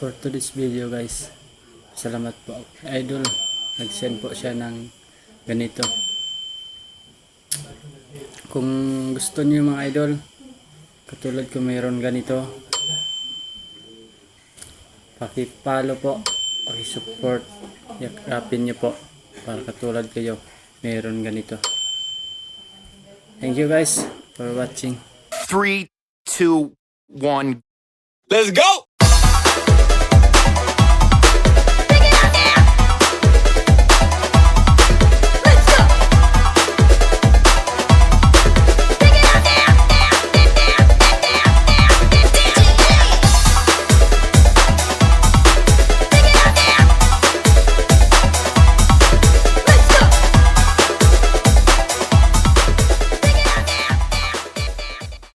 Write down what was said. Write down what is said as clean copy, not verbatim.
for today's video guys. Salamat po idol. Nag-send po siya ng ganito. Kung gusto niyo mga idol, katulad ko mayroon ganito, paki-follow po, paki-support, yakapin niyo po para katulad kayo mayroon ganito. Thank you guys for watching. 3, 2, 1. Let's go!